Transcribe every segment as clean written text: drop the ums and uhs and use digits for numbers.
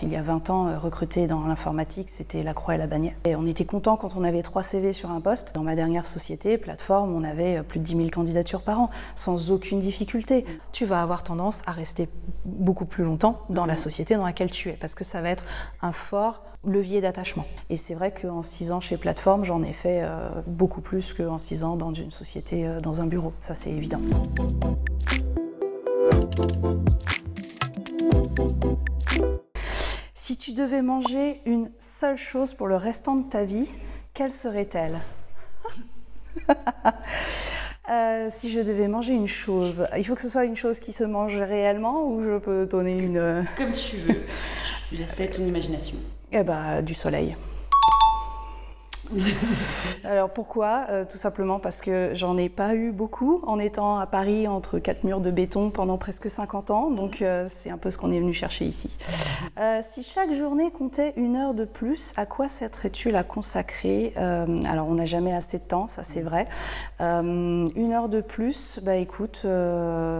Il y a 20 ans, recruter dans l'informatique, c'était la croix et la bannière. Et on était content quand on avait 3 CV sur un poste. Dans ma dernière société, plateforme, on avait plus de 10 000 candidatures par an, sans aucune difficulté. Tu vas avoir tendance à rester beaucoup plus longtemps dans la société dans laquelle tu es, parce que ça va être un fort levier d'attachement. Et c'est vrai qu'en 6 ans chez Plateforme, j'en ai fait beaucoup plus qu'en 6 ans dans une société, dans un bureau. Ça, c'est évident. Si tu devais manger une seule chose pour le restant de ta vie, quelle serait-elle ? Si je devais manger une chose, il faut que ce soit une chose qui se mange réellement ou je peux donner une... Comme tu veux. Je laisse ton imagination. Eh ben, du soleil. Alors pourquoi ? Tout simplement parce que j'en ai pas eu beaucoup en étant à Paris entre 4 murs de béton pendant presque 50 ans, donc c'est un peu ce qu'on est venu chercher ici. Si chaque journée comptait 1 heure de plus, à quoi souhaiterais-tu la consacrer ? Alors on n'a jamais assez de temps, ça c'est vrai. 1 heure de plus, bah écoute,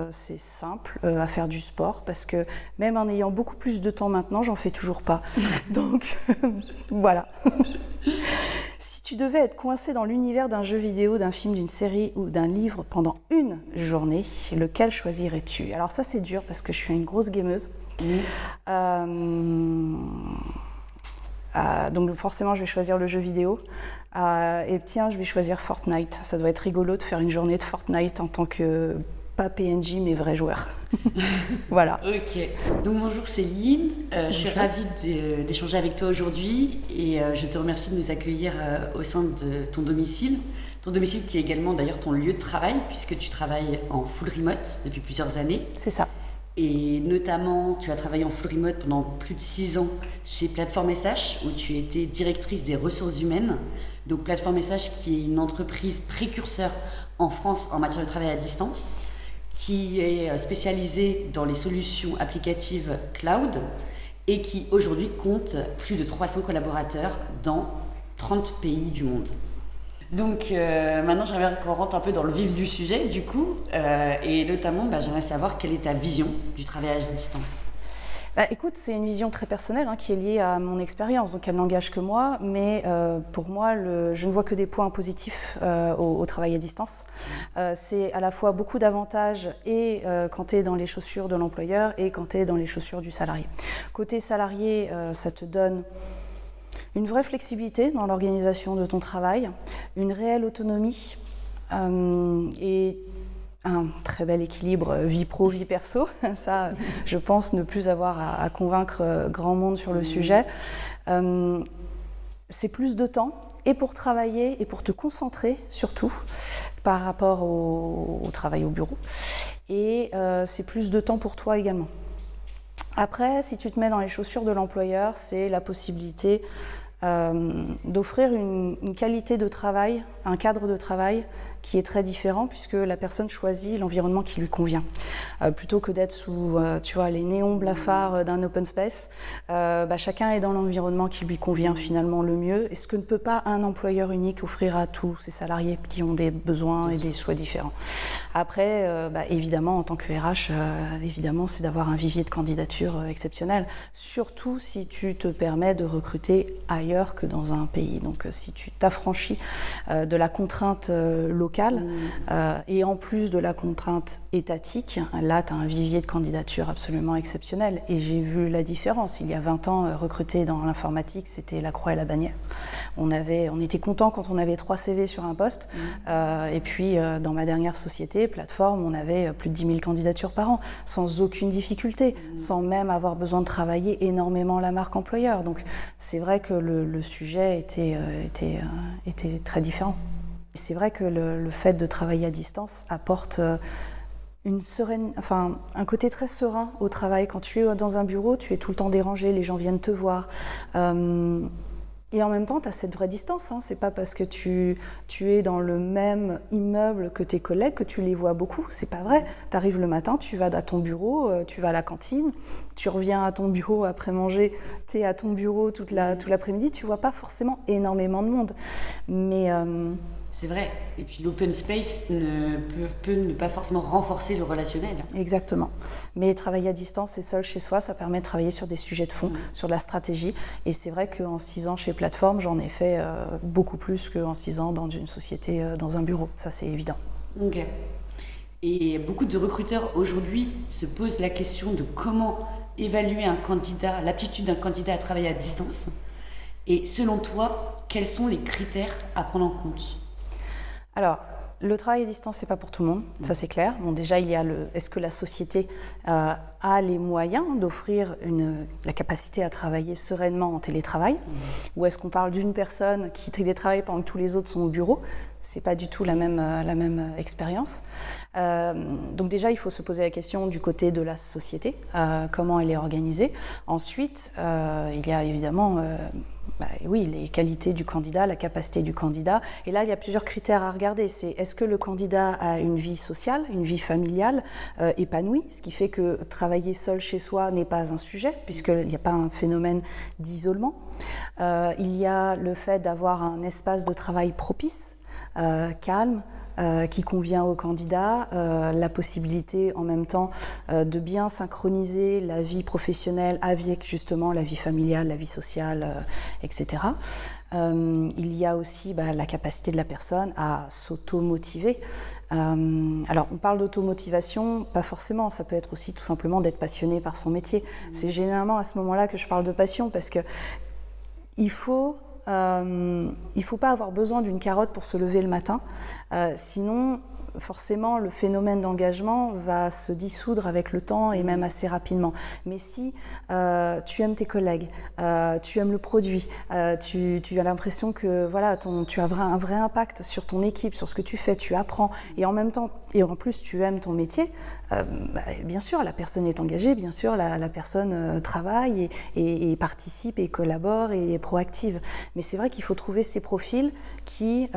c'est simple, à faire du sport, parce que même en ayant beaucoup plus de temps maintenant, j'en fais toujours pas. Donc voilà. Si tu devais être coincé dans l'univers d'un jeu vidéo, d'un film, d'une série ou d'un livre pendant 1 journée, lequel choisirais-tu ? Alors ça c'est dur parce que je suis une grosse gameuse. Donc forcément je vais choisir le jeu vidéo. Et tiens, je vais choisir Fortnite. Ça doit être rigolo de faire une journée de Fortnite en tant que... pas PNJ mais vrai joueur. Voilà. Ok. Donc bonjour Céline, je suis ravie d'échanger avec toi aujourd'hui et je te remercie de nous accueillir au sein de ton domicile. Ton domicile qui est également d'ailleurs ton lieu de travail puisque tu travailles en full remote depuis plusieurs années. C'est ça. Et notamment, tu as travaillé en full remote pendant plus de 6 ans chez Plateforme SH où tu étais directrice des ressources humaines. Donc Plateforme SH qui est une entreprise précurseur en France en matière de travail à distance, qui est spécialisée dans les solutions applicatives cloud et qui aujourd'hui compte plus de 300 collaborateurs dans 30 pays du monde. Donc maintenant j'aimerais qu'on rentre un peu dans le vif du sujet du coup et notamment j'aimerais savoir quelle est ta vision du travail à distance. Écoute, c'est une vision très personnelle qui est liée à mon expérience, donc elle n'engage que moi, mais pour moi, je ne vois que des points positifs au travail à distance. C'est à la fois beaucoup d'avantages et quand tu es dans les chaussures de l'employeur et quand tu es dans les chaussures du salarié. Côté salarié, ça te donne une vraie flexibilité dans l'organisation de ton travail, une réelle autonomie et un très bel équilibre vie pro, vie perso. Ça, je pense ne plus avoir à convaincre grand monde sur le sujet. C'est plus de temps et pour travailler et pour te concentrer surtout par rapport au travail au bureau. Et c'est plus de temps pour toi également. Après, si tu te mets dans les chaussures de l'employeur, c'est la possibilité d'offrir une qualité de travail, un cadre de travail qui est très différent puisque la personne choisit l'environnement qui lui convient. Plutôt que d'être sous les néons blafards d'un open space, chacun est dans l'environnement qui lui convient finalement le mieux et ce que ne peut pas un employeur unique offrir à tous ses salariés qui ont des besoins et des souhaits différents. Après, évidemment, en tant que RH, évidemment, c'est d'avoir un vivier de candidatures exceptionnel, surtout si tu te permets de recruter ailleurs que dans un pays. Donc, si tu t'affranchis de la contrainte locale et en plus de la contrainte étatique, là, tu as un vivier de candidatures absolument exceptionnel. Et j'ai vu la différence. Il y a 20 ans, recruter dans l'informatique, c'était la croix et la bannière. On était content quand on avait 3 CV sur un poste. Et puis, dans ma dernière société, Plateforme, on avait plus de 10 000 candidatures par an, sans aucune difficulté, sans même avoir besoin de travailler énormément la marque employeur. Donc, c'est vrai que le sujet était très différent. C'est vrai que le fait de travailler à distance apporte un côté très serein au travail. Quand tu es dans un bureau, tu es tout le temps dérangé, les gens viennent te voir. Et en même temps, tu as cette vraie distance. C'est pas parce que tu es dans le même immeuble que tes collègues que tu les vois beaucoup. C'est pas vrai. Tu arrives le matin, tu vas à ton bureau, tu vas à la cantine, tu reviens à ton bureau après manger, tu es à ton bureau tout l'après-midi. Tu vois pas forcément énormément de monde. Mais C'est vrai. Et puis l'open space peut ne pas forcément renforcer le relationnel. Exactement. Mais travailler à distance et seul chez soi, ça permet de travailler sur des sujets de fond, sur de la stratégie. Et c'est vrai qu'en 6 ans chez Plateforme, j'en ai fait beaucoup plus qu'en 6 ans dans une société, dans un bureau. Ça, c'est évident. Ok. Et beaucoup de recruteurs aujourd'hui se posent la question de comment évaluer l'aptitude d'un candidat à travailler à distance. Et selon toi, quels sont les critères à prendre en compte ? Alors, le travail à distance, c'est pas pour tout le monde, ça c'est clair. Bon, déjà, il y a est-ce que la société a les moyens d'offrir la capacité à travailler sereinement en télétravail, ou est-ce qu'on parle d'une personne qui télétravaille pendant que tous les autres sont au bureau? C'est pas du tout la même expérience. Donc déjà, il faut se poser la question du côté de la société, comment elle est organisée. Ensuite, il y a évidemment les qualités du candidat, la capacité du candidat. Et là, il y a plusieurs critères à regarder. C'est est-ce que le candidat a une vie sociale, une vie familiale épanouie, ce qui fait que travailler seul chez soi n'est pas un sujet, puisqu'il n'y a pas un phénomène d'isolement. Il y a le fait d'avoir un espace de travail propice, calme, qui convient au candidat, la possibilité en même temps de bien synchroniser la vie professionnelle avec justement la vie familiale, la vie sociale, etc. Il y a aussi la capacité de la personne à s'auto-motiver. Alors on parle d'automotivation, pas forcément, ça peut être aussi tout simplement d'être passionné par son métier. C'est généralement à ce moment-là que je parle de passion, parce que il faut pas avoir besoin d'une carotte pour se lever le matin, sinon forcément le phénomène d'engagement va se dissoudre avec le temps et même assez rapidement. Mais si tu aimes tes collègues, tu aimes le produit, tu as l'impression que voilà, tu as un vrai impact sur ton équipe, sur ce que tu fais, tu apprends, et en même temps, et en plus tu aimes ton métier, bien sûr la personne est engagée, bien sûr la personne travaille et participe et collabore et est proactive. Mais c'est vrai qu'il faut trouver ces profils qui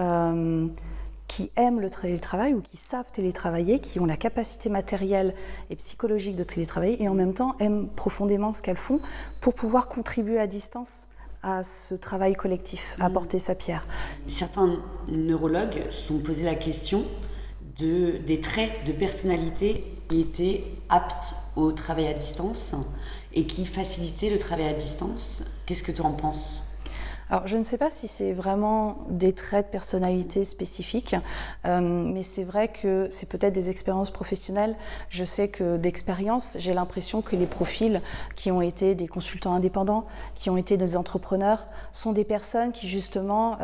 aiment le télétravail ou qui savent télétravailler, qui ont la capacité matérielle et psychologique de télétravailler et en même temps aiment profondément ce qu'elles font pour pouvoir contribuer à distance à ce travail collectif, à apporter sa pierre. Certains neurologues se sont posé la question des traits de personnalité qui étaient aptes au travail à distance et qui facilitaient le travail à distance. Qu'est-ce que tu en penses ? Alors, je ne sais pas si c'est vraiment des traits de personnalité spécifiques, mais c'est vrai que c'est peut-être des expériences professionnelles. Je sais que d'expérience, j'ai l'impression que les profils qui ont été des consultants indépendants, qui ont été des entrepreneurs, sont des personnes qui justement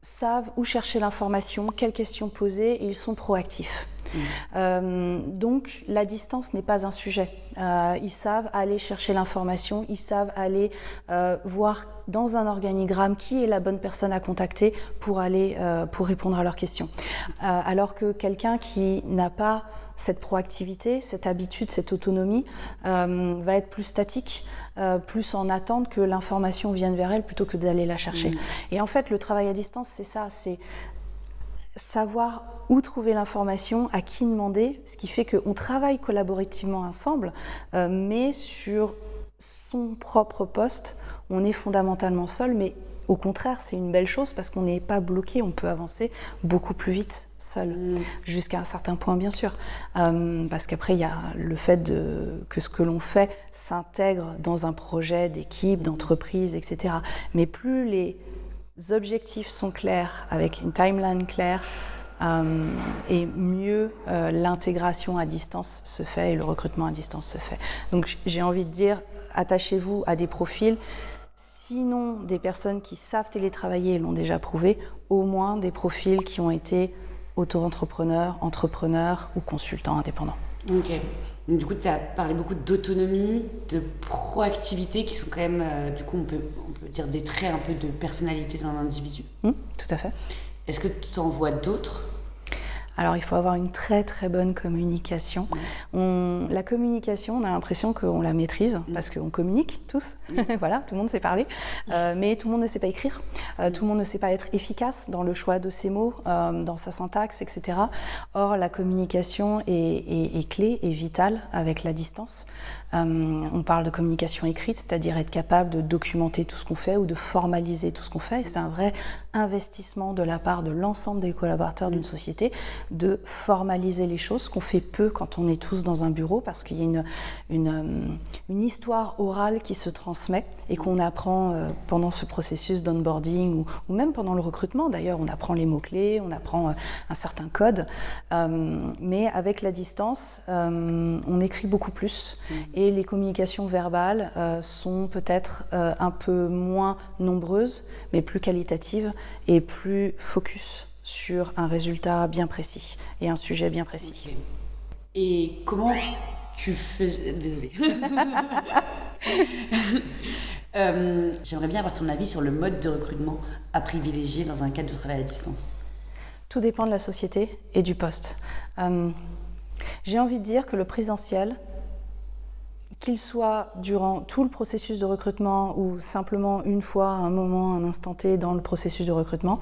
savent où chercher l'information, quelles questions poser, et ils sont proactifs. Donc la distance n'est pas un sujet. Ils savent aller chercher l'information, ils savent aller voir dans un organigramme qui est la bonne personne à contacter pour répondre à leurs questions. Alors que quelqu'un qui n'a pas cette proactivité, cette habitude, cette autonomie va être plus statique, plus en attente que l'information vienne vers elle plutôt que d'aller la chercher. Et en fait, le travail à distance, c'est ça, c'est savoir où trouver l'information, à qui demander, ce qui fait qu'on travaille collaborativement ensemble, mais sur son propre poste, on est fondamentalement seul, mais au contraire, c'est une belle chose parce qu'on n'est pas bloqué, on peut avancer beaucoup plus vite seul, jusqu'à un certain point bien sûr. Parce qu'après, il y a le fait que ce que l'on fait s'intègre dans un projet d'équipe, d'entreprise, etc. Mais plus les objectifs sont clairs, avec une timeline claire, et mieux l'intégration à distance se fait et le recrutement à distance se fait. Donc j'ai envie de dire, attachez-vous à des profils, sinon des personnes qui savent télétravailler et l'ont déjà prouvé, au moins des profils qui ont été auto-entrepreneurs, entrepreneurs ou consultants indépendants. Ok. Donc, du coup, tu as parlé beaucoup d'autonomie, de proactivité, qui sont quand même, du coup, on peut dire des traits un peu de personnalité d'un individu. Tout à fait. Est-ce que tu en vois d'autres ? Alors, il faut avoir une très très bonne communication. La communication, on a l'impression qu'on la maîtrise parce qu'on communique tous. Voilà, tout le monde sait parler, mais tout le monde ne sait pas écrire. Tout le monde ne sait pas être efficace dans le choix de ses mots, dans sa syntaxe, etc. Or, la communication est clé et vitale avec la distance. On parle de communication écrite, c'est-à-dire être capable de documenter tout ce qu'on fait ou de formaliser tout ce qu'on fait. Et c'est un vrai investissement de la part de l'ensemble des collaborateurs d'une société de formaliser les choses, qu'on fait peu quand on est tous dans un bureau, parce qu'il y a une histoire orale qui se transmet et qu'on apprend pendant ce processus d'onboarding ou même pendant le recrutement. D'ailleurs, on apprend les mots-clés, on apprend un certain code, mais avec la distance, on écrit beaucoup plus et les communications verbales sont peut-être un peu moins nombreuses, mais plus qualitatives et plus focus sur un résultat bien précis et un sujet bien précis. Okay. Et comment tu fais... Désolée. J'aimerais bien avoir ton avis sur le mode de recrutement à privilégier dans un cadre de travail à distance. Tout dépend de la société et du poste. J'ai envie de dire que le présentiel, qu'il soit durant tout le processus de recrutement ou simplement une fois, un moment, un instant T dans le processus de recrutement,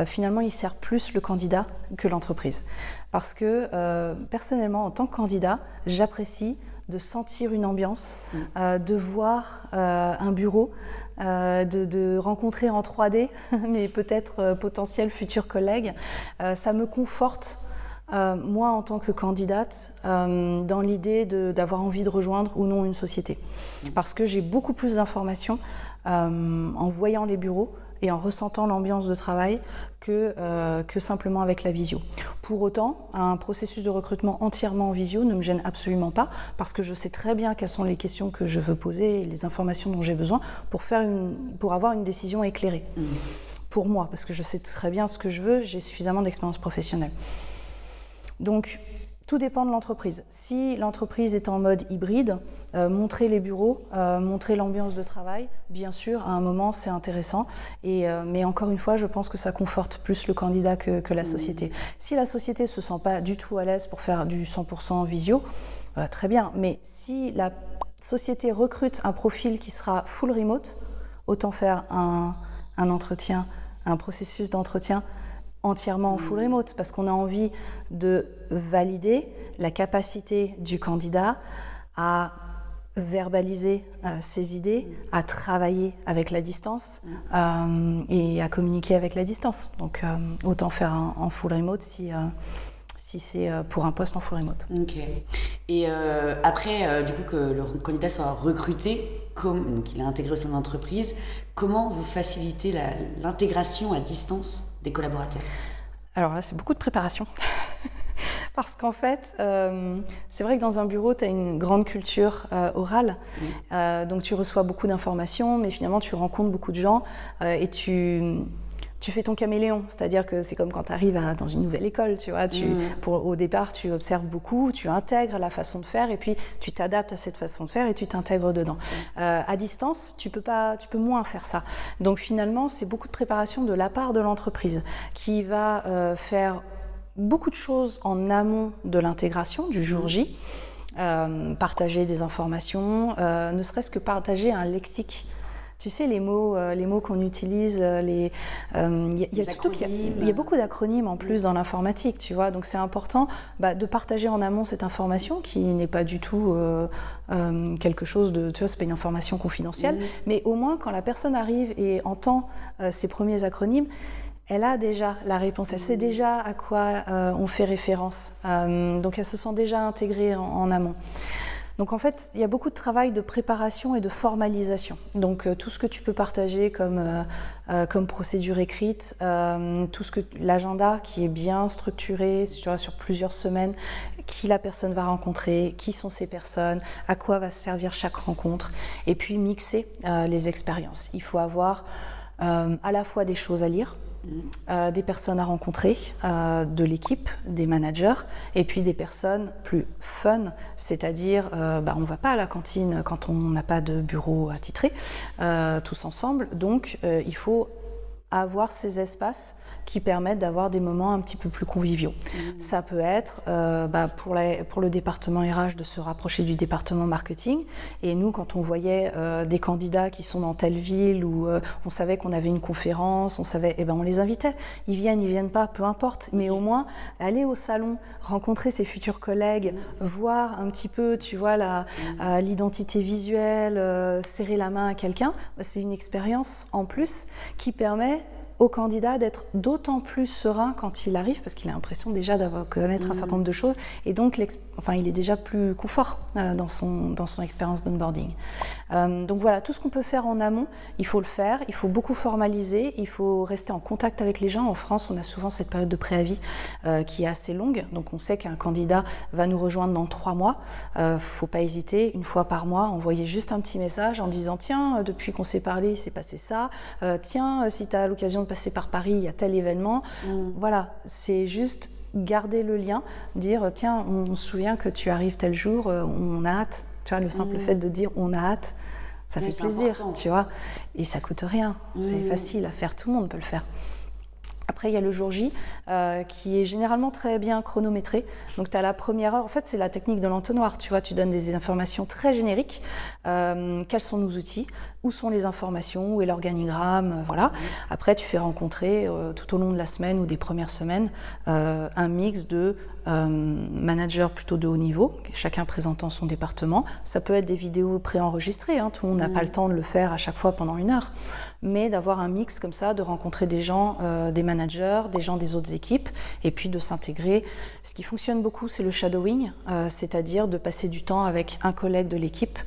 finalement, il sert plus le candidat que l'entreprise. Parce que, personnellement, en tant que candidat, j'apprécie de sentir une ambiance, de voir un bureau, de rencontrer en 3D mes peut-être potentiels futurs collègues. Ça me conforte, moi en tant que candidate, dans l'idée d'avoir envie de rejoindre ou non une société. Parce que j'ai beaucoup plus d'informations en voyant les bureaux et en ressentant l'ambiance de travail que simplement avec la visio. Pour autant, un processus de recrutement entièrement en visio ne me gêne absolument pas parce que je sais très bien quelles sont les questions que je veux poser et les informations dont j'ai besoin pour avoir une décision éclairée. Pour moi, parce que je sais très bien ce que je veux, j'ai suffisamment d'expérience professionnelle. Donc, tout dépend de l'entreprise. Si l'entreprise est en mode hybride, montrer les bureaux, montrer l'ambiance de travail, bien sûr, à un moment, c'est intéressant. Mais encore une fois, je pense que ça conforte plus le candidat que la société. Si la société ne se sent pas du tout à l'aise pour faire du 100% visio, très bien. Mais si la société recrute un profil qui sera full remote, autant faire un entretien, un processus d'entretien entièrement en full remote, parce qu'on a envie de valider la capacité du candidat à verbaliser ses idées, à travailler avec la distance et à communiquer avec la distance. Donc autant faire en full remote si c'est pour un poste en full remote. Ok. Et après, du coup, que le candidat soit recruté, qu'il est intégré au sein de l'entreprise, comment vous facilitez l'intégration à distance des collaborateurs? Alors là, c'est beaucoup de préparation. Parce qu'en fait, c'est vrai que dans un bureau, tu as une grande culture orale. Donc tu reçois beaucoup d'informations, mais finalement, tu rencontres beaucoup de gens et tu fais ton caméléon. C'est-à-dire que c'est comme quand tu arrives dans une nouvelle école, tu vois. Au départ, tu observes beaucoup, tu intègres la façon de faire et puis tu t'adaptes à cette façon de faire et tu t'intègres dedans. À distance, tu peux moins faire ça. Donc finalement, c'est beaucoup de préparation de la part de l'entreprise qui va faire beaucoup de choses en amont de l'intégration du jour J, partager des informations, ne serait-ce que partager un lexique. Tu sais, les mots qu'on utilise, il y a beaucoup d'acronymes en plus dans l'informatique, tu vois. Donc c'est important de partager en amont cette information qui n'est pas du tout quelque chose de, tu vois, c'est pas une information confidentielle, mais au moins quand la personne arrive et entend ces premiers acronymes, elle a déjà la réponse, elle sait déjà à quoi on fait référence. Donc elle se sent déjà intégrée en amont. Donc en fait, il y a beaucoup de travail de préparation et de formalisation. Donc tout ce que tu peux partager comme procédure écrite, l'agenda qui est bien structuré, tu vois, sur plusieurs semaines, qui la personne va rencontrer, qui sont ces personnes, à quoi va servir chaque rencontre, et puis mixer les expériences. Il faut avoir à la fois des choses à lire, des personnes à rencontrer, de l'équipe, des managers, et puis des personnes plus fun, c'est-à-dire on ne va pas à la cantine quand on n'a pas de bureau attitré, tous ensemble, donc il faut avoir ces espaces qui permettent d'avoir des moments un petit peu plus conviviaux. Ça peut être pour le département RH de se rapprocher du département marketing. Et nous, quand on voyait des candidats qui sont dans telle ville où on savait qu'on avait une conférence, on les invitait. Ils viennent pas, peu importe. Mais au moins, aller au salon, rencontrer ses futurs collègues, voir un petit peu, tu vois, l'identité visuelle, serrer la main à quelqu'un, c'est une expérience en plus qui permet au candidat d'être d'autant plus serein quand il arrive, parce qu'il a l'impression déjà d'avoir connaître un certain nombre de choses, et donc il est déjà plus confort dans son expérience d'onboarding. Donc voilà, tout ce qu'on peut faire en amont, il faut le faire, il faut beaucoup formaliser, il faut rester en contact avec les gens. En France, on a souvent cette période de préavis qui est assez longue, donc on sait qu'un candidat va nous rejoindre dans 3 mois. Faut pas hésiter, une fois par mois, envoyer juste un petit message en disant « Tiens, depuis qu'on s'est parlé, il s'est passé ça. Tiens, si tu as l'occasion de passer par Paris, il y a tel événement. » Voilà, c'est juste garder le lien, dire « Tiens, on se souvient que tu arrives tel jour, on a hâte. » Tu vois, le simple fait de dire « On a hâte », ça fait plaisir, important. Tu vois. Et ça coûte rien, c'est facile à faire, tout le monde peut le faire. Après, il y a le jour J qui est généralement très bien chronométré. Donc, tu as la première heure. En fait, c'est la technique de l'entonnoir. Tu vois, tu donnes des informations très génériques. Quels sont nos outils? Où sont les informations? Où est l'organigramme? Voilà. Après, tu fais rencontrer tout au long de la semaine ou des premières semaines un mix de managers plutôt de haut niveau, chacun présentant son département. Ça peut être des vidéos préenregistrées. Tout le monde n'a pas le temps de le faire à chaque fois pendant 1 heure. Mais d'avoir un mix comme ça, de rencontrer des gens, des managers, des gens des autres équipes, et puis de s'intégrer. Ce qui fonctionne beaucoup, c'est le shadowing, c'est-à-dire de passer du temps avec un collègue de l'équipe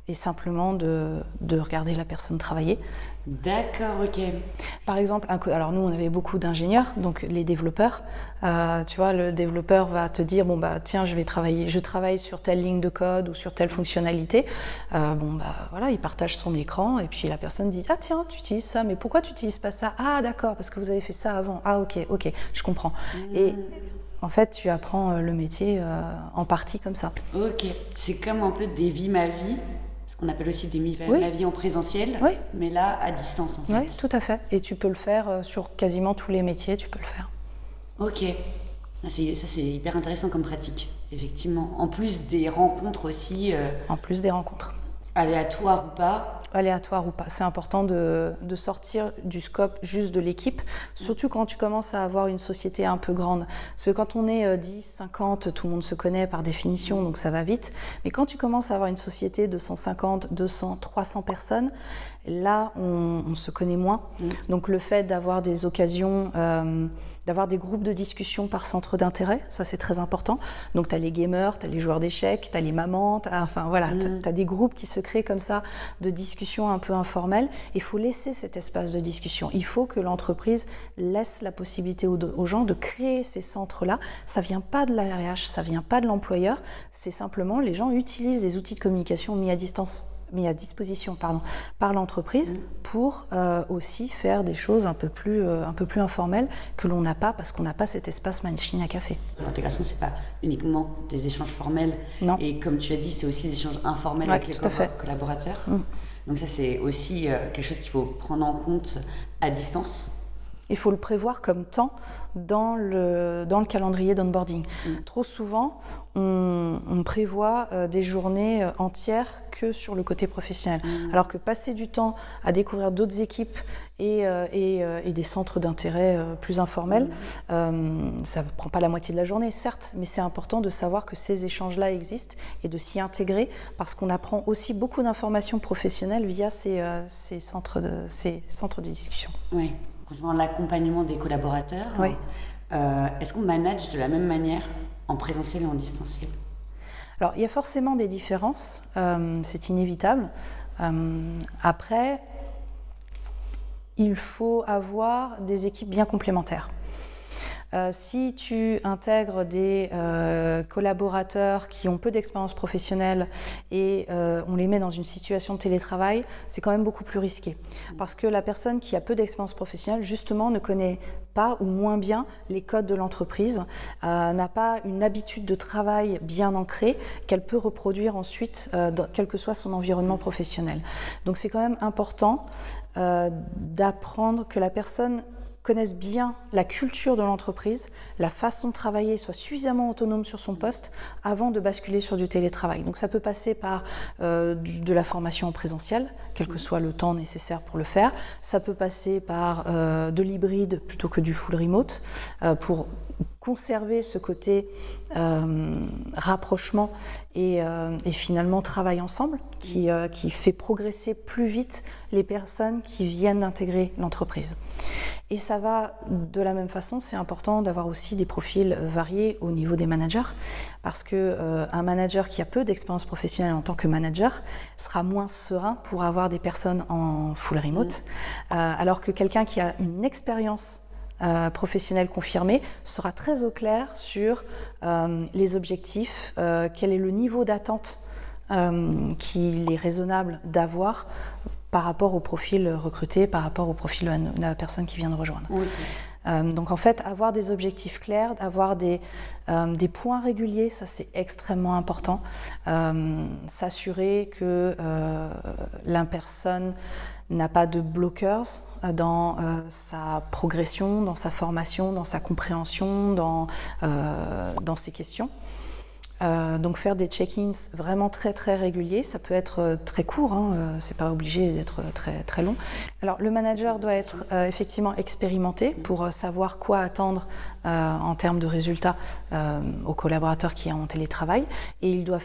et simplement de regarder la personne travailler. D'accord, ok. Par exemple, alors nous on avait beaucoup d'ingénieurs, donc les développeurs. Tu vois, le développeur va te dire tiens, je travaille sur telle ligne de code ou sur telle fonctionnalité. Voilà, il partage son écran et puis la personne dit tiens, tu utilises ça, mais pourquoi tu n'utilises pas ça? Ah d'accord, parce que vous avez fait ça avant. Ah ok, je comprends. Et en fait, tu apprends le métier en partie comme ça. Ok, c'est comme un peu des vies ma vie. On appelle aussi ma vie en présentiel, mais là, à distance, en fait. Oui, tout à fait. Et tu peux le faire sur quasiment tous les métiers, tu peux le faire. Ok. Ça, c'est hyper intéressant comme pratique, effectivement. En plus des rencontres aussi... En plus des rencontres. Aléatoires ou pas. Aléatoire ou pas. C'est important de sortir du scope juste de l'équipe, surtout quand tu commences à avoir une société un peu grande. Parce que quand on est 10, 50, tout le monde se connaît par définition, donc ça va vite. Mais quand tu commences à avoir une société de 150, 200, 300 personnes, là, on se connaît moins. Donc le fait d'avoir des occasions... d'avoir des groupes de discussion par centre d'intérêt, ça c'est très important. Donc tu as les gamers, tu as les joueurs d'échecs, tu as les mamans, tu as des groupes qui se créent comme ça de discussions un peu informelles. Il faut laisser cet espace de discussion. Il faut que l'entreprise laisse la possibilité aux gens de créer ces centres-là. Ça vient pas de l'ARH, ça vient pas de l'employeur, c'est simplement les gens utilisent des outils de communication mis à disposition par l'entreprise pour aussi faire des choses un peu plus informelles que l'on n'a pas parce qu'on n'a pas cet espace machine à café. L'intégration, c'est pas uniquement des échanges formels. Non. Et comme tu as dit, c'est aussi des échanges informels avec les collaborateurs. Donc ça, c'est aussi quelque chose qu'il faut prendre en compte à distance. Il faut le prévoir comme temps dans le calendrier d'onboarding. Trop souvent, on prévoit des journées entières que sur le côté professionnel. Alors que passer du temps à découvrir d'autres équipes et des centres d'intérêt plus informels, ça ne prend pas la moitié de la journée, certes, mais c'est important de savoir que ces échanges-là existent et de s'y intégrer parce qu'on apprend aussi beaucoup d'informations professionnelles via ces centres de discussion. Oui. Concernant l'accompagnement des collaborateurs, est-ce qu'on manage de la même manière en présentiel et en distanciel? Alors, il y a forcément des différences, c'est inévitable. Après, il faut avoir des équipes bien complémentaires. Si tu intègres des collaborateurs qui ont peu d'expérience professionnelle et on les met dans une situation de télétravail, c'est quand même beaucoup plus risqué. Parce que la personne qui a peu d'expérience professionnelle, justement, ne connaît pas ou moins bien les codes de l'entreprise, n'a pas une habitude de travail bien ancrée qu'elle peut reproduire ensuite, quel que soit son environnement professionnel. Donc c'est quand même important d'apprendre que la personne connaisse bien la culture de l'entreprise, la façon de travailler, soit suffisamment autonome sur son poste avant de basculer sur du télétravail. Donc ça peut passer par de la formation en présentiel, quel que soit le temps nécessaire pour le faire. Ça peut passer par de l'hybride plutôt que du full remote pour conserver ce côté rapprochement et finalement travail ensemble qui fait progresser plus vite les personnes qui viennent d'intégrer l'entreprise. Et ça va de la même façon, c'est important d'avoir aussi des profils variés au niveau des managers, parce que un manager qui a peu d'expérience professionnelle en tant que manager sera moins serein pour avoir des personnes en full remote, alors que quelqu'un qui a une expérience professionnelle confirmée sera très au clair sur les objectifs, quel est le niveau d'attente qu'il est raisonnable d'avoir par rapport au profil recruté, par rapport au profil de la personne qui vient de rejoindre. Okay. Donc en fait, avoir des objectifs clairs, avoir des points réguliers, ça c'est extrêmement important. S'assurer que la personne n'a pas de bloqueurs dans sa progression, dans sa formation, dans sa compréhension, dans ses questions. Donc faire des check-ins vraiment très très réguliers, ça peut être très court, c'est pas obligé d'être très très long. Alors le manager doit être effectivement expérimenté pour savoir quoi attendre en termes de résultats aux collaborateurs qui sont en télétravail, et il doit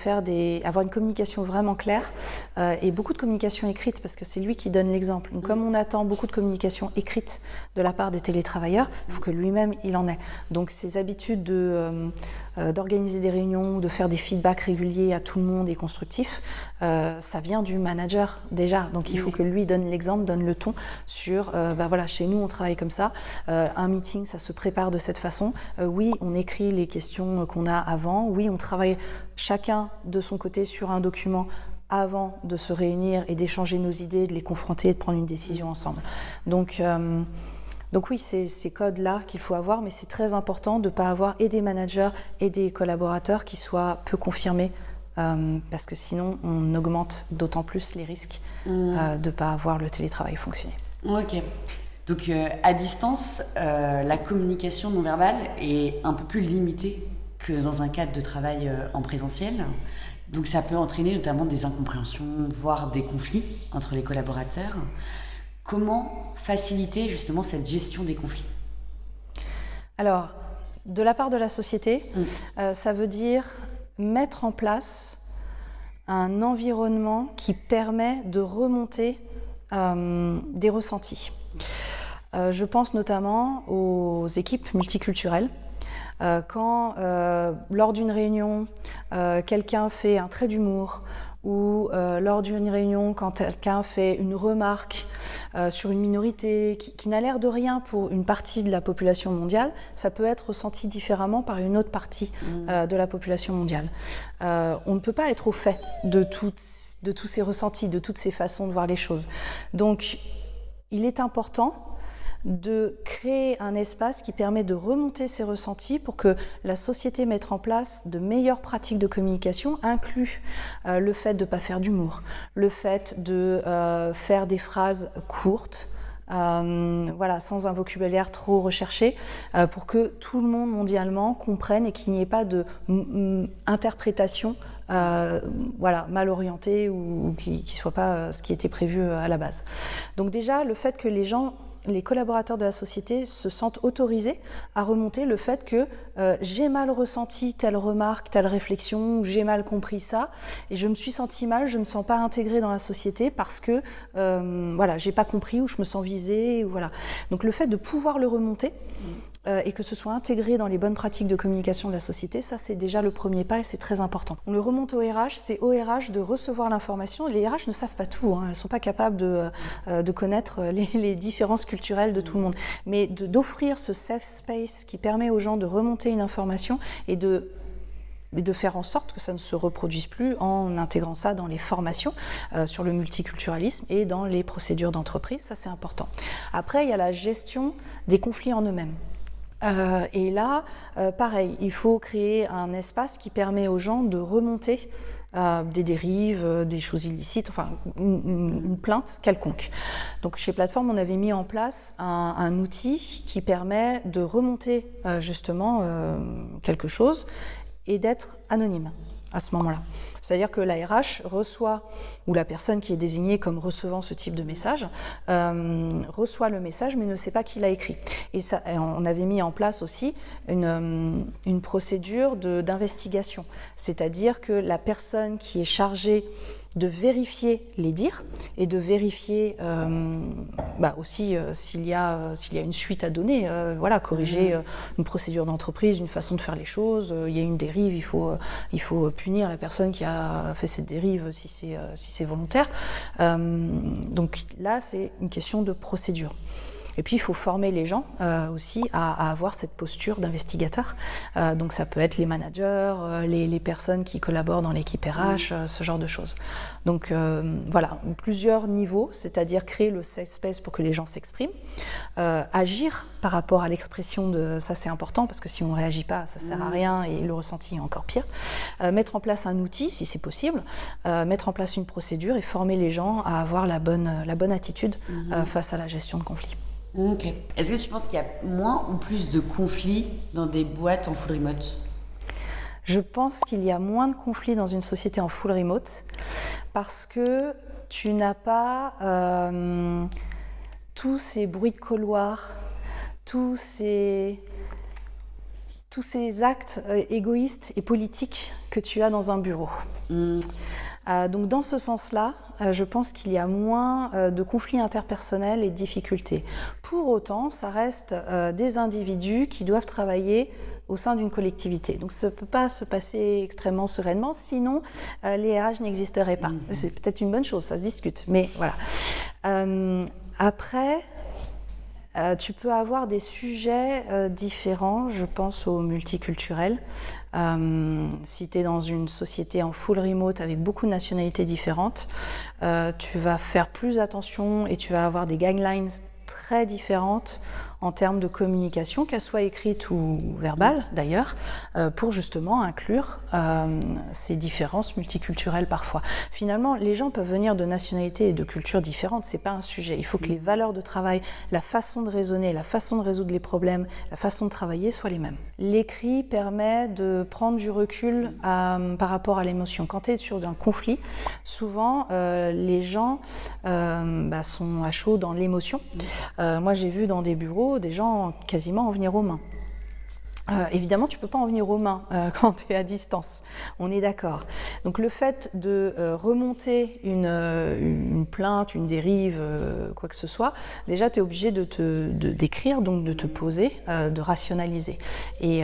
avoir une communication vraiment claire et beaucoup de communication écrite parce que c'est lui qui donne l'exemple. Donc comme on attend beaucoup de communication écrite de la part des télétravailleurs, il faut que lui-même il en ait. Donc ces habitudes d'organiser des réunions, de faire des feedbacks réguliers à tout le monde et constructifs, ça vient du manager déjà. Donc il faut que lui donne l'exemple, donne le ton sur voilà, chez nous on travaille comme ça, un meeting ça se prépare de cette façon, oui on écrit les questions qu'on a avant, oui on travaille chacun de son côté sur un document avant de se réunir et d'échanger nos idées, de les confronter et de prendre une décision ensemble. Donc oui, c'est ces codes-là qu'il faut avoir, mais c'est très important de ne pas avoir et des managers et des collaborateurs qui soient peu confirmés, parce que sinon on augmente d'autant plus les risques de ne pas avoir le télétravail fonctionner. Ok. Donc à distance, la communication non verbale est un peu plus limitée que dans un cadre de travail en présentiel. Donc ça peut entraîner notamment des incompréhensions, voire des conflits entre les collaborateurs. Comment faciliter justement cette gestion des conflits ? Alors, de la part de la société, ça veut dire mettre en place un environnement qui permet de remonter des ressentis. Je pense notamment aux équipes multiculturelles. Quand, lors d'une réunion, quelqu'un fait un trait d'humour, ou lors d'une réunion, quand quelqu'un fait une remarque sur une minorité qui n'a l'air de rien pour une partie de la population mondiale, ça peut être ressenti différemment par une autre partie de la population mondiale. On ne peut pas être au fait de tous ces ressentis, de toutes ces façons de voir les choses. Donc, il est important de créer un espace qui permet de remonter ces ressentis pour que la société mette en place de meilleures pratiques de communication, inclut le fait de ne pas faire d'humour, le fait de faire des phrases courtes, voilà, sans un vocabulaire trop recherché, pour que tout le monde mondialement comprenne et qu'il n'y ait pas d'interprétation voilà, mal orientée ou qui ne soit pas ce qui était prévu à la base. Donc déjà, le fait que les collaborateurs de la société se sentent autorisés à remonter le fait que j'ai mal ressenti telle remarque, telle réflexion, ou j'ai mal compris ça, et je me suis senti mal, je ne me sens pas intégrée dans la société parce que voilà, j'ai pas compris ou je me sens visée, voilà. Donc le fait de pouvoir le remonter et que ce soit intégré dans les bonnes pratiques de communication de la société, ça c'est déjà le premier pas et c'est très important. On le remonte au RH, c'est au RH de recevoir l'information. Les RH ne savent pas tout, elles ne sont pas capables de connaître les différences culturelles de tout le monde. Mais d'offrir ce safe space qui permet aux gens de remonter une information et de faire en sorte que ça ne se reproduise plus en intégrant ça dans les formations sur le multiculturalisme et dans les procédures d'entreprise, ça c'est important. Après, il y a la gestion des conflits en eux-mêmes. Et là, pareil, il faut créer un espace qui permet aux gens de remonter des dérives, des choses illicites, enfin une plainte quelconque. Donc chez Plateforme, on avait mis en place un outil qui permet de remonter justement quelque chose et d'être anonyme à ce moment-là. C'est-à-dire que la RH reçoit, ou la personne qui est désignée comme recevant ce type de message, reçoit le message mais ne sait pas qui l'a écrit. Et ça, on avait mis en place aussi une procédure d'investigation. C'est-à-dire que la personne qui est chargée de vérifier les dires et de vérifier aussi s'il y a une suite à donner, corriger une procédure d'entreprise, une façon de faire les choses. Il y a une dérive, il faut punir la personne qui a fait cette dérive si c'est volontaire. Donc là, c'est une question de procédure. Et puis, il faut former les gens aussi à avoir cette posture d'investigateur. Donc, ça peut être les managers, les personnes qui collaborent dans l'équipe RH, ce genre de choses. Donc, plusieurs niveaux, c'est-à-dire créer le safe space pour que les gens s'expriment, agir par rapport à l'expression de... Ça, c'est important, parce que si on ne réagit pas, ça ne sert à rien et le ressenti est encore pire. Mettre en place un outil, si c'est possible, mettre en place une procédure et former les gens à avoir la bonne attitude face à la gestion de conflits. Ok. Est-ce que tu penses qu'il y a moins ou plus de conflits dans des boîtes en full remote ? Je pense qu'il y a moins de conflits dans une société en full remote parce que tu n'as pas tous ces bruits de couloir, tous ces actes égoïstes et politiques que tu as dans un bureau. Donc dans ce sens-là, je pense qu'il y a moins de conflits interpersonnels et de difficultés. Pour autant, ça reste des individus qui doivent travailler au sein d'une collectivité. Donc ça ne peut pas se passer extrêmement sereinement, sinon les RH n'existeraient pas. C'est peut-être une bonne chose, ça se discute, mais voilà. Après, tu peux avoir des sujets différents, je pense au multiculturel. Si tu es dans une société en full remote avec beaucoup de nationalités différentes, tu vas faire plus attention et tu vas avoir des guidelines très différentes en termes de communication, qu'elle soit écrite ou verbale d'ailleurs, pour justement inclure ces différences multiculturelles parfois. Finalement, les gens peuvent venir de nationalités et de cultures différentes, c'est pas un sujet. Il faut que les valeurs de travail, la façon de raisonner, la façon de résoudre les problèmes, la façon de travailler soient les mêmes. L'écrit permet de prendre du recul par rapport à l'émotion. Quand tu es sur un conflit, souvent les gens sont à chaud dans l'émotion. Moi j'ai vu dans des bureaux des gens quasiment en venir aux mains. Évidemment, tu ne peux pas en venir aux mains quand tu es à distance, on est d'accord. Donc le fait de remonter une plainte, une dérive, quoi que ce soit, déjà tu es obligé d'écrire, donc de te poser, de rationaliser. Et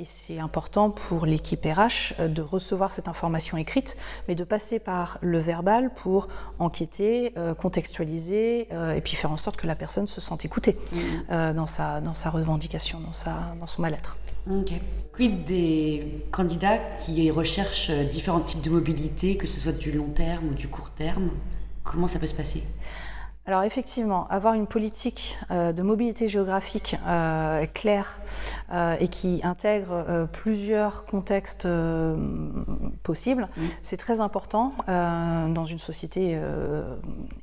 c'est important pour l'équipe RH de recevoir cette information écrite, mais de passer par le verbal pour enquêter, contextualiser, et puis faire en sorte que la personne se sente écoutée dans sa revendication, dans son mal-être. Ok. Quid des candidats qui recherchent différents types de mobilité, que ce soit du long terme ou du court terme? Comment ça peut se passer? Alors effectivement, avoir une politique de mobilité géographique claire et qui intègre plusieurs contextes possibles, c'est très important dans une société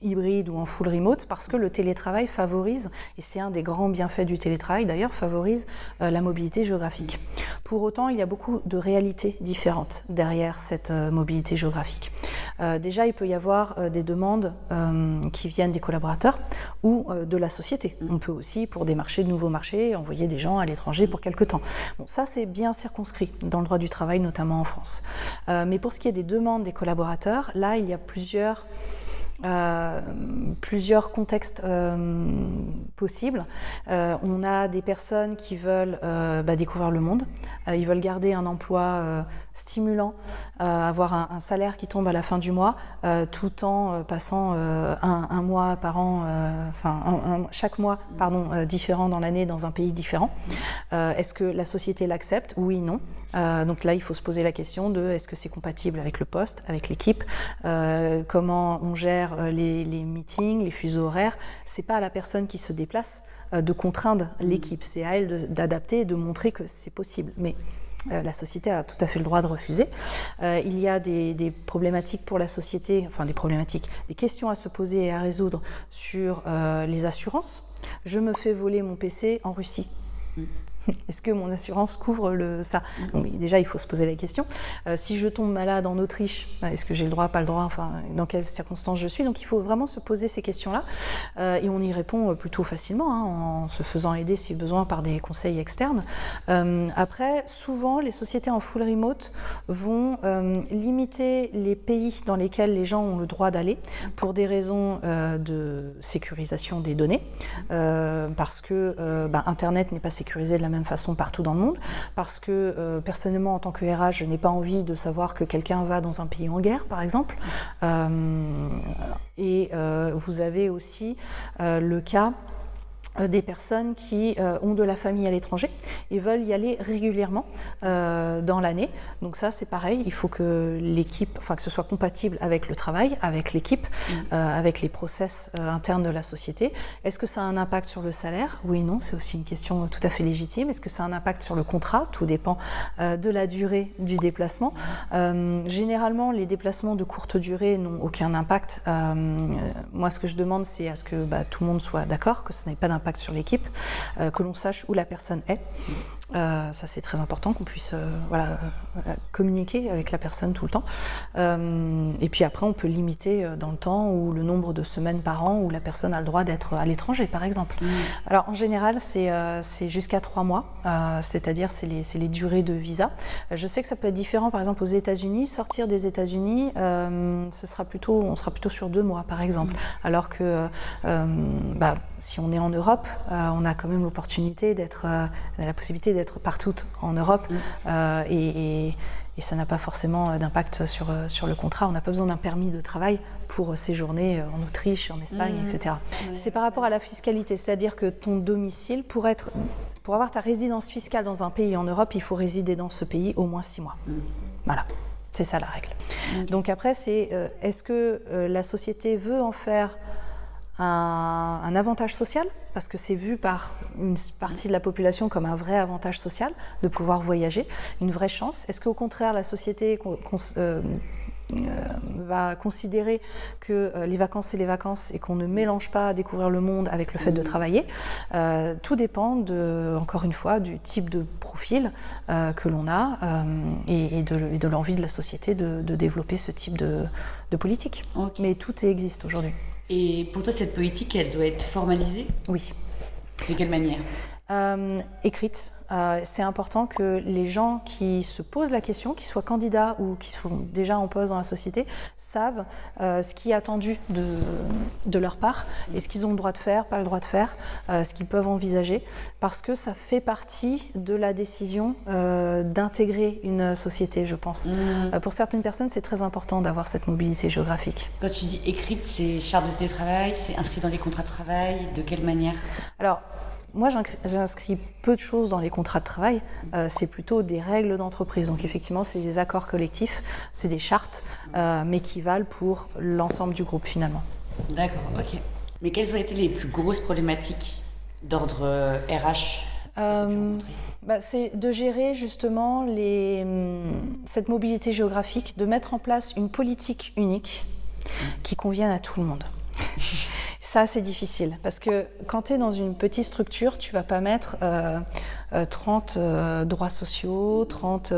hybride ou en full remote, parce que le télétravail favorise, et c'est un des grands bienfaits du télétravail d'ailleurs, favorise la mobilité géographique. Pour autant, il y a beaucoup de réalités différentes derrière cette mobilité géographique. Déjà, il peut y avoir des demandes qui viennent des collaborateurs ou de la société. On peut aussi, pour des marchés, de nouveaux marchés, envoyer des gens à l'étranger pour quelque temps. Bon, ça, c'est bien circonscrit dans le droit du travail, notamment en France. Mais pour ce qui est des demandes des collaborateurs, là, il y a plusieurs contextes possibles. On a des personnes qui veulent découvrir le monde, ils veulent garder un emploi stimulant, avoir un salaire qui tombe à la fin du mois, tout en passant un mois par an, chaque mois différent dans l'année dans un pays différent. Est-ce que la société l'accepte? Oui, non. Donc là, il faut se poser la question de est-ce que c'est compatible avec le poste, avec l'équipe, comment on gère les meetings, les fuseaux horaires. C'est pas à la personne qui se déplace de contraindre l'équipe, c'est à elle d'adapter et de montrer que c'est possible. Mais La société a tout à fait le droit de refuser. Il y a des problématiques pour la société, enfin des questions à se poser et à résoudre sur les assurances. Je me fais voler mon PC en Russie. Est-ce que mon assurance couvre ça? Donc, déjà, il faut se poser la question. Si je tombe malade en Autriche, est-ce que j'ai le droit, pas le droit, enfin, dans quelles circonstances je suis? Donc, il faut vraiment se poser ces questions-là. Et on y répond plutôt facilement, en se faisant aider, si besoin, par des conseils externes. Après, souvent, les sociétés en full remote vont limiter les pays dans lesquels les gens ont le droit d'aller pour des raisons de sécurisation des données, parce que Internet n'est pas sécurisé de la même façon partout dans le monde, parce que personnellement en tant que RH je n'ai pas envie de savoir que quelqu'un va dans un pays en guerre par exemple, et vous avez aussi le cas des personnes qui ont de la famille à l'étranger et veulent y aller régulièrement dans l'année. Donc ça, c'est pareil, il faut que l'équipe, enfin que ce soit compatible avec le travail, avec l'équipe, avec les process internes de la société. Est-ce que ça a un impact sur le salaire? Oui, non, c'est aussi une question tout à fait légitime. Est-ce que ça a un impact sur le contrat? Tout dépend de la durée du déplacement. Généralement, les déplacements de courte durée n'ont aucun impact. Moi, ce que je demande, c'est à ce que tout le monde soit d'accord, que ce n'ait pas d'impact sur l'équipe, que l'on sache où la personne est. Ça, c'est très important qu'on puisse communiquer avec la personne tout le temps. Et puis après, on peut limiter dans le temps ou le nombre de semaines par an où la personne a le droit d'être à l'étranger, par exemple. Alors, en général, c'est jusqu'à 3 mois, c'est-à-dire c'est les durées de visa. Je sais que ça peut être différent, par exemple, aux États-Unis. Sortir des États-Unis, on sera plutôt sur 2 mois, par exemple. Alors que si on est en Europe, on a quand même l'opportunité la possibilité d'être partout en Europe, et ça n'a pas forcément d'impact sur le contrat. On n'a pas besoin d'un permis de travail pour séjourner en Autriche, en Espagne, etc. C'est par rapport à la fiscalité, c'est-à-dire que ton domicile, pour avoir ta résidence fiscale dans un pays en Europe, il faut résider dans ce pays au moins 6 mois. Voilà, c'est ça la règle. Donc après, c'est est-ce que la société veut en faire un avantage social, parce que c'est vu par une partie de la population comme un vrai avantage social de pouvoir voyager, une vraie chance. Est-ce qu'au contraire la société va considérer que les vacances c'est les vacances et qu'on ne mélange pas à découvrir le monde avec le fait de travailler? Tout dépend encore une fois du type de profil que l'on a, et de l'envie de la société de développer ce type de politique. Okay. Mais tout existe aujourd'hui. Et pour toi, cette politique, elle doit être formalisée? Oui. De quelle manière? Écrite. C'est important que les gens qui se posent la question, qu'ils soient candidats ou qui sont déjà en poste dans la société, savent ce qui est attendu de leur part et ce qu'ils ont le droit de faire, pas le droit de faire, ce qu'ils peuvent envisager, parce que ça fait partie de la décision d'intégrer une société, je pense. Pour certaines personnes, c'est très important d'avoir cette mobilité géographique. Quand tu dis écrite, c'est charte de télétravail, c'est inscrit dans les contrats de travail, de quelle manière? Alors, moi, j'inscris peu de choses dans les contrats de travail. C'est plutôt des règles d'entreprise. Donc, effectivement, c'est des accords collectifs, c'est des chartes, mais qui valent pour l'ensemble du groupe, finalement. D'accord, ok. Mais quelles ont été les plus grosses problématiques d'ordre RH c'est de gérer justement cette mobilité géographique, de mettre en place une politique unique qui convienne à tout le monde. Ça, c'est difficile, parce que quand tu es dans une petite structure, tu vas pas mettre 30 droits sociaux, 30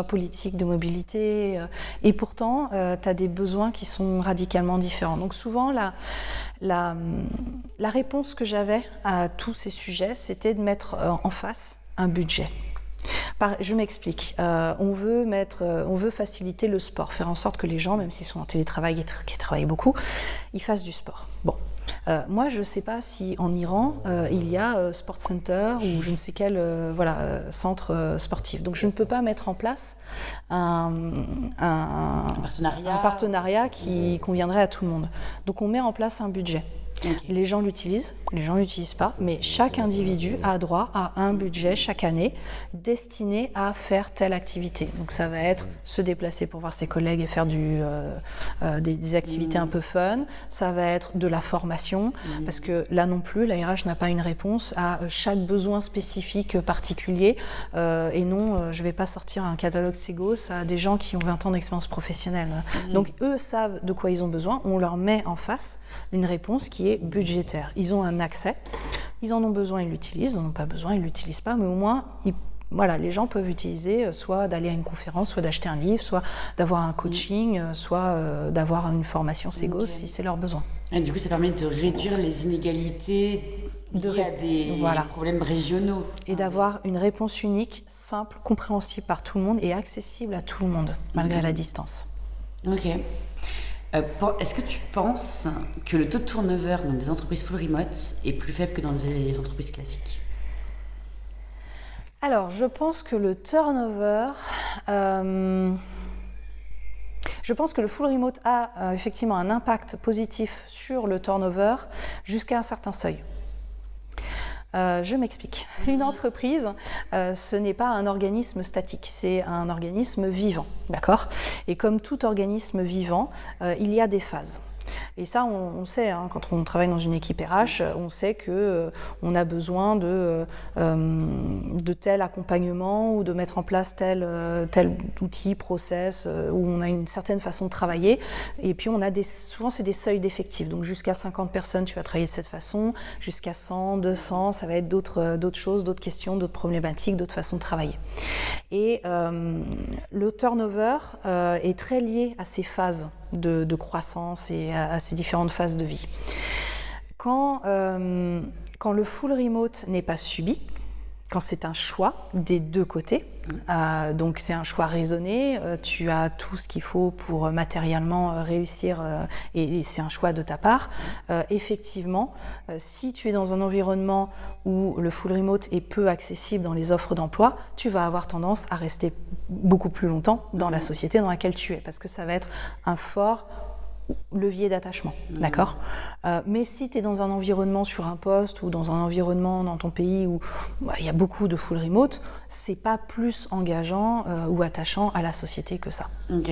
politiques de mobilité, et pourtant, tu as des besoins qui sont radicalement différents. Donc souvent, la réponse que j'avais à tous ces sujets, c'était de mettre en face un budget. Je m'explique. On veut faciliter le sport, faire en sorte que les gens, même s'ils sont en télétravail et qui travaillent beaucoup, ils fassent du sport. Bon. Moi, je ne sais pas si en Iran, il y a Sport Center ou je ne sais quel centre sportif. Donc, je ne peux pas mettre en place un partenariat qui conviendrait à tout le monde. Donc, on met en place un budget. Okay. Les gens l'utilisent pas, mais chaque individu a droit à un budget chaque année destiné à faire telle activité. Donc ça va être se déplacer pour voir ses collègues et faire des activités un peu fun. Ça va être de la formation, parce que là non plus, la RH n'a pas une réponse à chaque besoin spécifique particulier. Et non, je ne vais pas sortir un catalogue Ségos à des gens qui ont 20 ans d'expérience professionnelle. Donc eux savent de quoi ils ont besoin. On leur met en face une réponse qui est budgétaire. Ils ont un accès, ils en ont besoin, ils l'utilisent, ils n'en ont pas besoin, ils ne l'utilisent pas, mais au moins, les gens peuvent utiliser soit d'aller à une conférence, soit d'acheter un livre, soit d'avoir un coaching, soit d'avoir une formation Ségos si c'est leur besoin. Et du coup, ça permet de réduire les inégalités liées à des problèmes régionaux. Et d'avoir une réponse unique, simple, compréhensible par tout le monde et accessible à tout le monde, malgré la distance. Ok. Est-ce que tu penses que le taux de turnover dans des entreprises full remote est plus faible que dans des entreprises classiques ? Alors, je pense que le turnover... Je pense que le full remote a effectivement un impact positif sur le turnover jusqu'à un certain seuil. Je m'explique. Une entreprise, ce n'est pas un organisme statique, c'est un organisme vivant, d'accord ? Et comme tout organisme vivant, il y a des phases. Et ça, on sait, hein, quand on travaille dans une équipe RH, on sait qu'on a besoin de tel accompagnement ou de mettre en place tel outil, process, où on a une certaine façon de travailler. Et puis, souvent, c'est des seuils d'effectifs. Donc, jusqu'à 50 personnes, tu vas travailler de cette façon. Jusqu'à 100, 200, ça va être d'autres choses, d'autres questions, d'autres problématiques, d'autres façons de travailler. Et le turnover est très lié à ces phases de croissance et à ces différentes phases de vie. Quand le full remote n'est pas subi, quand c'est un choix des deux côtés, donc c'est un choix raisonné, tu as tout ce qu'il faut pour matériellement réussir et c'est un choix de ta part. Effectivement, si tu es dans un environnement où le full remote est peu accessible dans les offres d'emploi, tu vas avoir tendance à rester beaucoup plus longtemps dans la société dans laquelle tu es, parce que ça va être un fort levier d'attachement, d'accord ? Mais si tu es dans un environnement sur un poste ou dans un environnement dans ton pays où il y a beaucoup de full remote, c'est pas plus engageant ou attachant à la société que ça. Ok.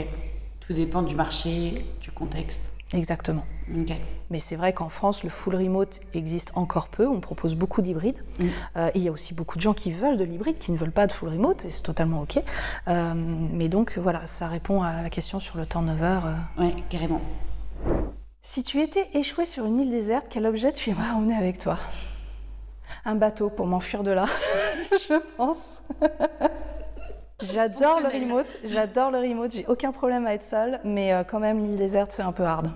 Tout dépend du marché, du contexte. Exactement. Ok. Mais c'est vrai qu'en France, le full remote existe encore peu. On propose beaucoup d'hybrides. Et il y a aussi beaucoup de gens qui veulent de l'hybride, qui ne veulent pas de full remote, et c'est totalement OK. Mais donc, voilà, ça répond à la question sur le turnover. Ouais, carrément. Si tu étais échoué sur une île déserte, quel objet tu aimerais emmener avec toi ? Un bateau pour m'enfuir de là, je pense. J'adore le remote, j'ai aucun problème à être seule, mais quand même l'île déserte c'est un peu hard.